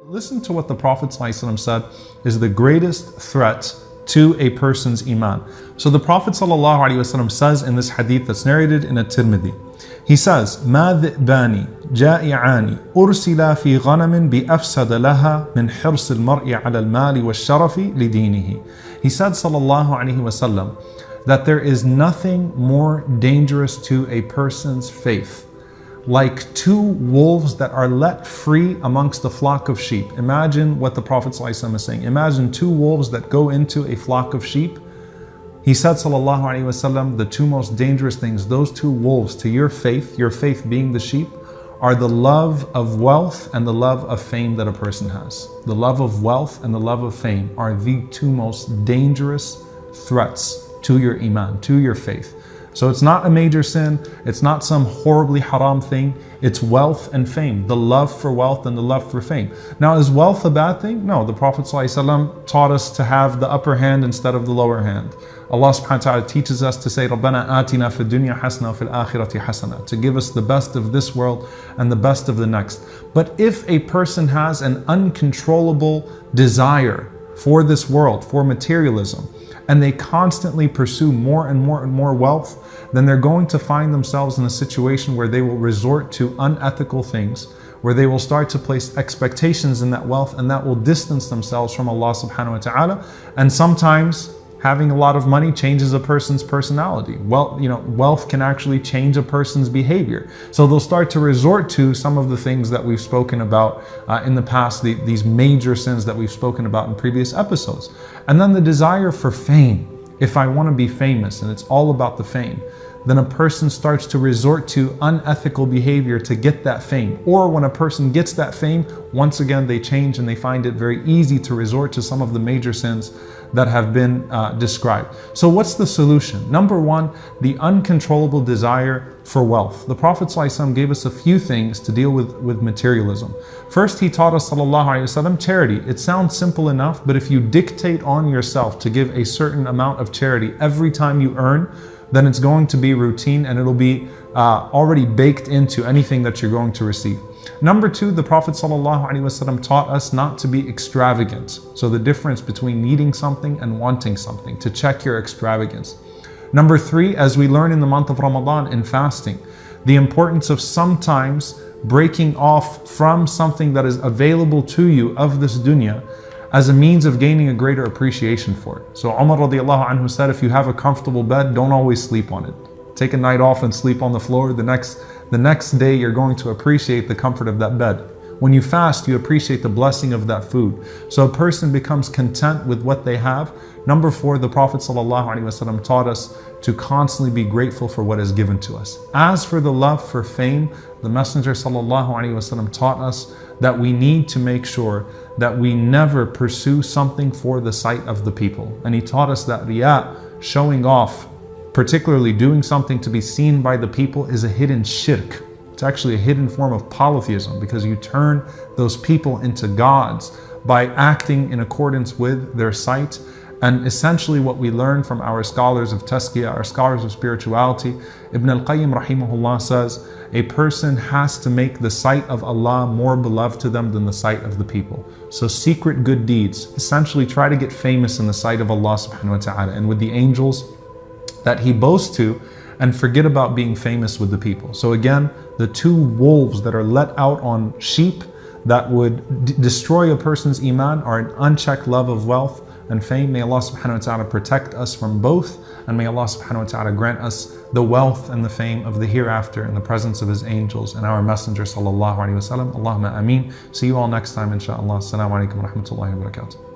Listen to what the Prophet ﷺ said is the greatest threat to a person's iman. So the Prophet ﷺ says in this hadith that's narrated in At-Tirmidhi, he says, مَا ذِئْبَانِ جَائِعَانِ أُرْسِلَا فِي غَنَمٍ بِأَفْسَدَ لَهَا مِنْ حِرْصِ الْمَرْءِ عَلَى الْمَالِ وَالشَّرَفِ لِدِينِهِ. He said, sallallahu alaihi wasallam, that there is nothing more dangerous to a person's faith like two wolves that are let free amongst a flock of sheep. Imagine what the Prophet ﷺ is saying. Imagine two wolves that go into a flock of sheep. He said, sallallahu alaihi wasallam, the two most dangerous things, those two wolves to your faith being the sheep, are the love of wealth and the love of fame that a person has. The love of wealth and the love of fame are the two most dangerous threats to your iman, to your faith. So it's not a major sin, it's not some horribly haram thing, it's wealth and fame, the love for wealth and the love for fame. Now, is wealth a bad thing? No, the Prophet ﷺ taught us to have the upper hand instead of the lower hand. Allah subhanahu wa ta'ala teaches us to say, رَبَّنَا آتِنَا فِي الدُّنْيَا حَسَنَةً وَفِي الْآخِرَةِ حَسَنَةً, to give us the best of this world and the best of the next. But if a person has an uncontrollable desire for this world, for materialism, and they constantly pursue more and more and more wealth, then they're going to find themselves in a situation where they will resort to unethical things, where they will start to place expectations in that wealth, and that will distance themselves from Allah subhanahu wa ta'ala. And sometimes having a lot of money changes a person's personality. Wealth can actually change a person's behavior. So they'll start to resort to some of the things that we've spoken about in the past, these major sins that we've spoken about in previous episodes. And then the desire for fame. If I want to be famous and it's all about the fame, then a person starts to resort to unethical behavior to get that fame. Or when a person gets that fame, once again they change and they find it very easy to resort to some of the major sins that have been described. So what's the solution? Number one, the uncontrollable desire for wealth. The Prophet ﷺ gave us a few things to deal with materialism. First, he taught us, sallallahu alaihi wasallam, charity. It sounds simple enough, but if you dictate on yourself to give a certain amount of charity every time you earn, then it's going to be routine and it'll be already baked into anything that you're going to receive. Number two, the Prophet ﷺ taught us not to be extravagant. So the difference between needing something and wanting something, to check your extravagance. Number three, as we learn in the month of Ramadan in fasting, the importance of sometimes breaking off from something that is available to you of this dunya as a means of gaining a greater appreciation for it. So Umar radiallahu anhu said, if you have a comfortable bed, don't always sleep on it. Take a night off and sleep on the floor. The next day you're going to appreciate the comfort of that bed. When you fast, you appreciate the blessing of that food. So a person becomes content with what they have. Number four, the Prophet ﷺ taught us to constantly be grateful for what is given to us. As for the love for fame, the Messenger ﷺ taught us that we need to make sure that we never pursue something for the sight of the people. And he taught us that riya, showing off, particularly doing something to be seen by the people, is a hidden shirk. It's actually a hidden form of polytheism, because you turn those people into gods by acting in accordance with their sight. And essentially what we learn from our scholars of tazkiyah, our scholars of spirituality, Ibn al-Qayyim rahimahullah says, a person has to make the sight of Allah more beloved to them than the sight of the people. So secret good deeds, essentially try to get famous in the sight of Allah subhanahu wa ta'ala and with the angels that He boasts to, and forget about being famous with the people. So again, the two wolves that are let out on sheep that would destroy a person's iman are an unchecked love of wealth and fame. May Allah subhanahu wa ta'ala protect us from both, and may Allah subhanahu wa ta'ala grant us the wealth and the fame of the hereafter in the presence of His angels and our Messenger sallallahu alaihi wasallam. Allahumma ameen. See you all next time inshaAllah. Assalamu alaikum wa rahmatullahi wa barakatuh.